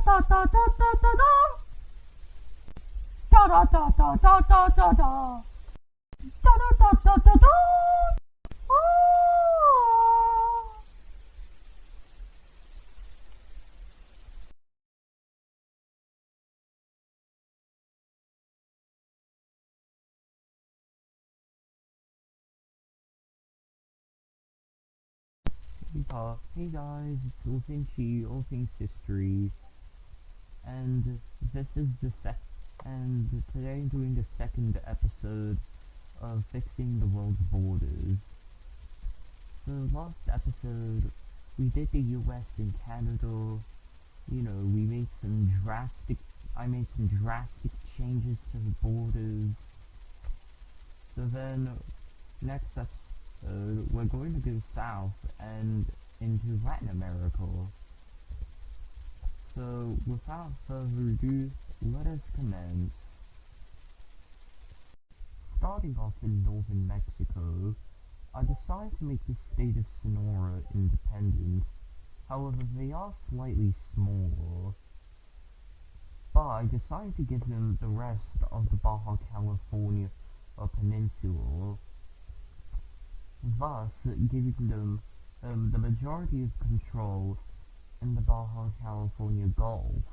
da da da da da da. Da da da da da da da da. Da da da da da da. Ah. Hey guys, it's LaFinchy, All Things History, and this is and today I'm doing the second episode of Fixing the World's Borders. So last episode, we did the US and Canada, I made some drastic changes to the borders. So then, next episode, we're going to go south and into Latin America. So, without further ado, let us commence. Starting off in northern Mexico, I decided to make the state of Sonora independent. However, they are slightly smaller. But I decided to give them the rest of the Baja California peninsula, thus giving them the majority of control in the Baja California Gulf.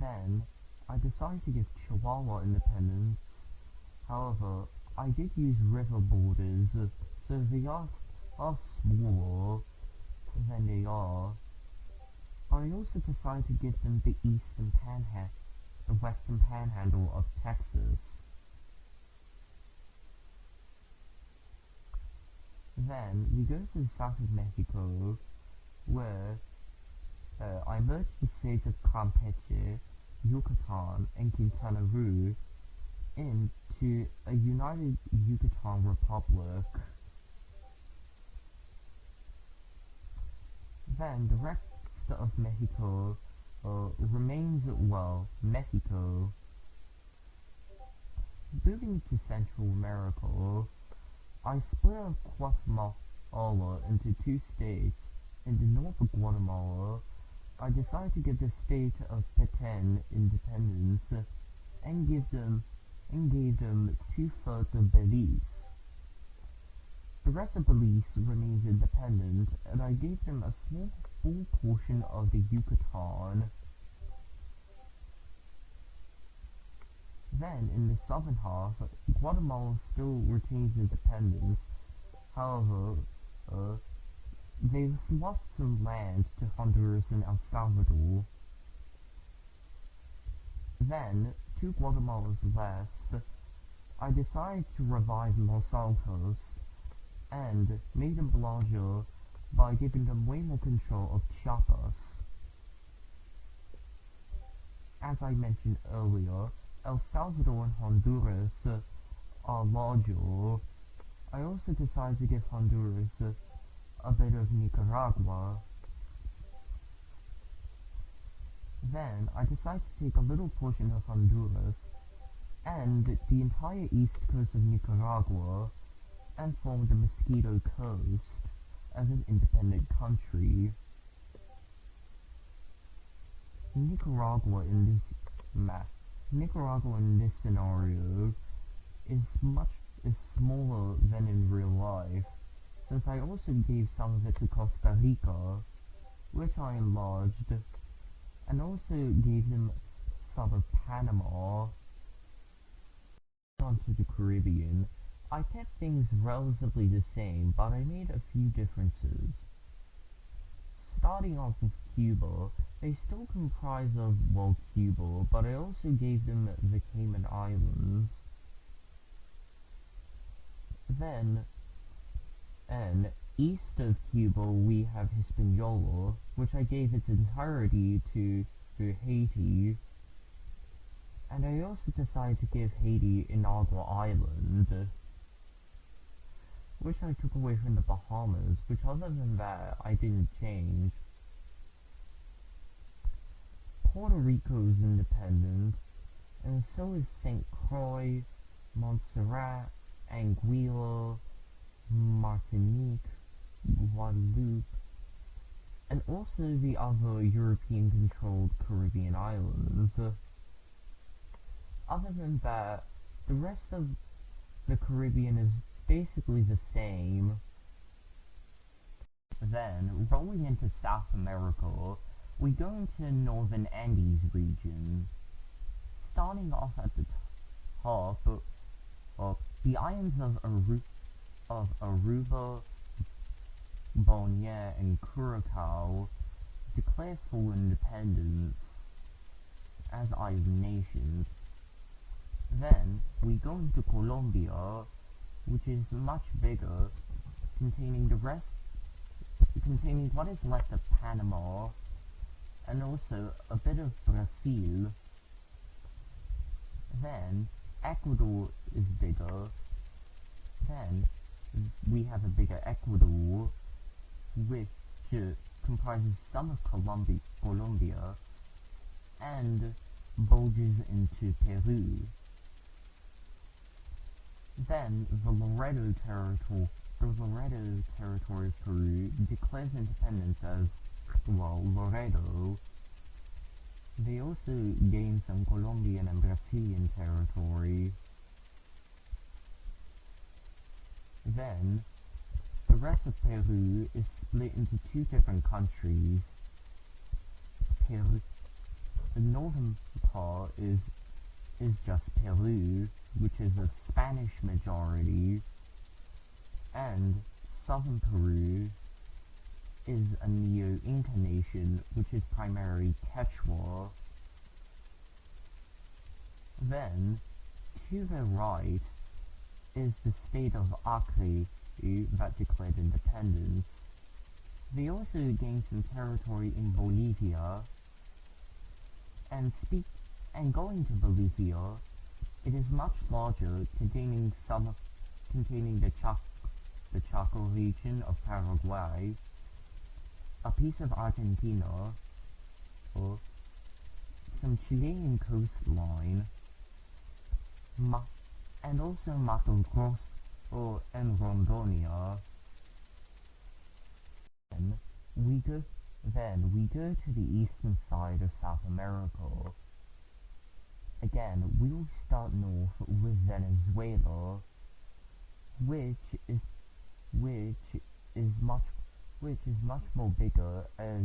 Then, I decided to give Chihuahua independence. However, I did use river borders, so they are smaller than they are. But I also decided to give them the western panhandle of Texas. Then we go to the south of Mexico, where I merged the states of Campeche, Yucatan, and Quintana Roo into a united Yucatan Republic. Then the rest of Mexico remains, Mexico. Moving to Central America, I split up Guatemala into two states. In the north of Guatemala, I decided to give the state of Petén independence and gave them 2/3 of Belize. The rest of Belize remains independent, and I gave them a full portion of the Yucatan. Then, in the southern half, Guatemala still retains independence. However, they've lost some land to Honduras and El Salvador. Then, to Guatemala's west, I decided to revive Los Altos and made them larger by giving them way more control of Chiapas. As I mentioned earlier, El Salvador and Honduras are larger. I also decided to give Honduras a bit of Nicaragua. Then I decided to take a little portion of Honduras and the entire east coast of Nicaragua and form the Mosquito Coast as an independent country. Nicaragua in this scenario is smaller than in real life, since I also gave some of it to Costa Rica, which I enlarged, and also gave them some of Panama. On to the Caribbean, I kept things relatively the same, but I made a few differences. Starting off with Cuba, they still comprise of, Cuba, but I also gave them the Cayman Islands. Then, and east of Cuba we have Hispaniola, which I gave its entirety to Haiti. And I also decided to give Haiti Inagua Island, which I took away from the Bahamas, which other than that, I didn't change. Puerto Rico is independent, and so is St. Croix, Montserrat, Anguilla, Martinique, Guadeloupe, and also the other European-controlled Caribbean islands. Other than that, the rest of the Caribbean is basically the same. Then, rolling into South America, we go into Northern Andes region. Starting off at the top, the islands of Aruba, Bonaire, and Curacao declare full independence as island nations. Then, we go into Colombia, which is much bigger, containing what is left of Panama, and also a bit of Brazil. Then, Ecuador is bigger. Then, we have a bigger Ecuador, which comprises some of Colombia, and bulges into Peru. Then, the Loreto Territory of Peru declares independence as, well, Loreto. They also gain some Colombian and Brazilian territory. Then, the rest of Peru is split into two different countries. The northern part is just Peru, which is a Spanish majority, and southern Peru is a Neo-Inca nation, which is primarily Quechua. Then, to the right, is the state of Acre that declared independence. They also gained some territory in Bolivia, and going to Bolivia, it is much larger, containing the Chaco region of Paraguay, a piece of Argentina, some Chilean coastline, and also Mato Grosso and Rondonia. Then we go to the eastern side of South America. Again, we'll start north with Venezuela, which is much more bigger, as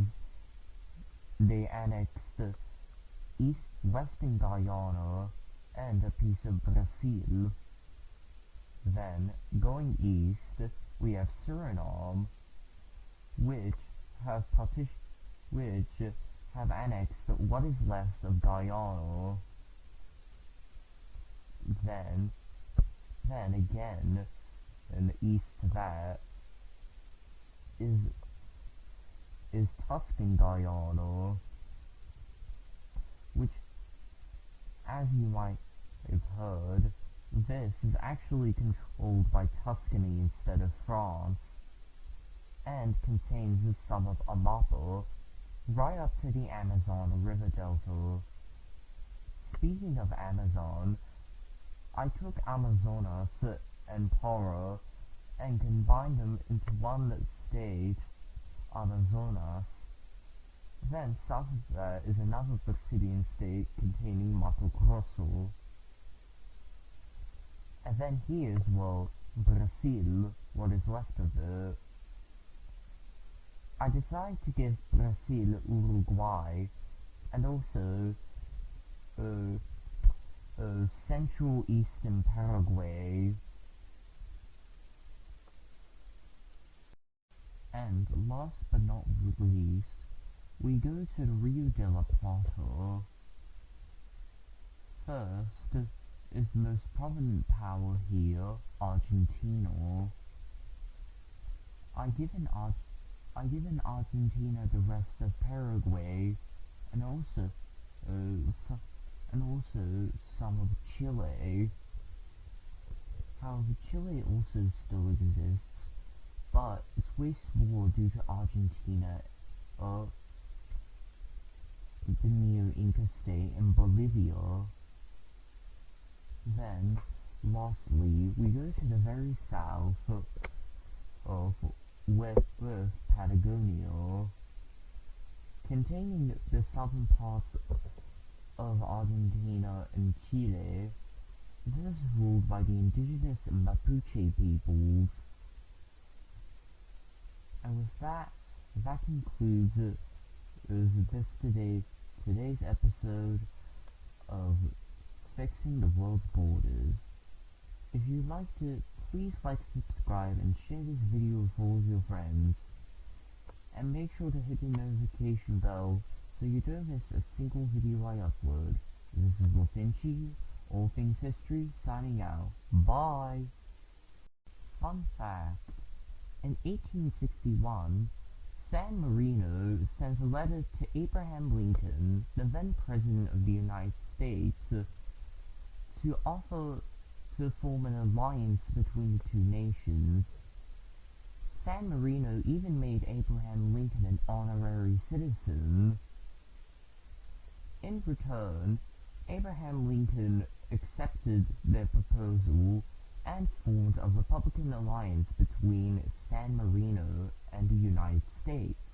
they annexed western Guyana and a piece of Brazil. Then, going east, we have Suriname, which have annexed what is left of Guyana. Then again, and east to that is Tuscan Guyana, which, as you might have heard, this is actually controlled by Tuscany instead of France, and contains some of Amapa, right up to the Amazon River Delta. Speaking of Amazon, I took Amazonas and Para and combined them into one state, Amazonas. Then south of that is another Brazilian state containing Mato Grosso. And then here's, well, Brazil, what is left of it. I decided to give Brazil Uruguay, and also Central Eastern Paraguay. And last but not least, we go to the Rio de la Plata. First is the most prominent power here, Argentina. I given Argentina the rest of Paraguay, and also some of Chile. However, Chile also still exists, but it's way smaller due to Argentina, the Neo-Inca state, and Bolivia. Then, lastly, we go to the very south of with Patagonia. containing the southern parts of Argentina and Chile. This is ruled by the indigenous Mapuche peoples. And with that, that concludes today's episode of Fixing the World's Borders. If you liked it, please like, subscribe, and share this video with all of your friends. And make sure to hit the notification bell so you don't miss a single video I upload. This is LaFinchy, All Things History, signing out. Bye! Fun fact: in 1861, San Marino sent a letter to Abraham Lincoln, the then President of the United States, to offer to form an alliance between the two nations. San Marino even made Abraham Lincoln an honorary citizen. In return, Abraham Lincoln accepted their proposal and formed a Republican alliance between San Marino and the United States.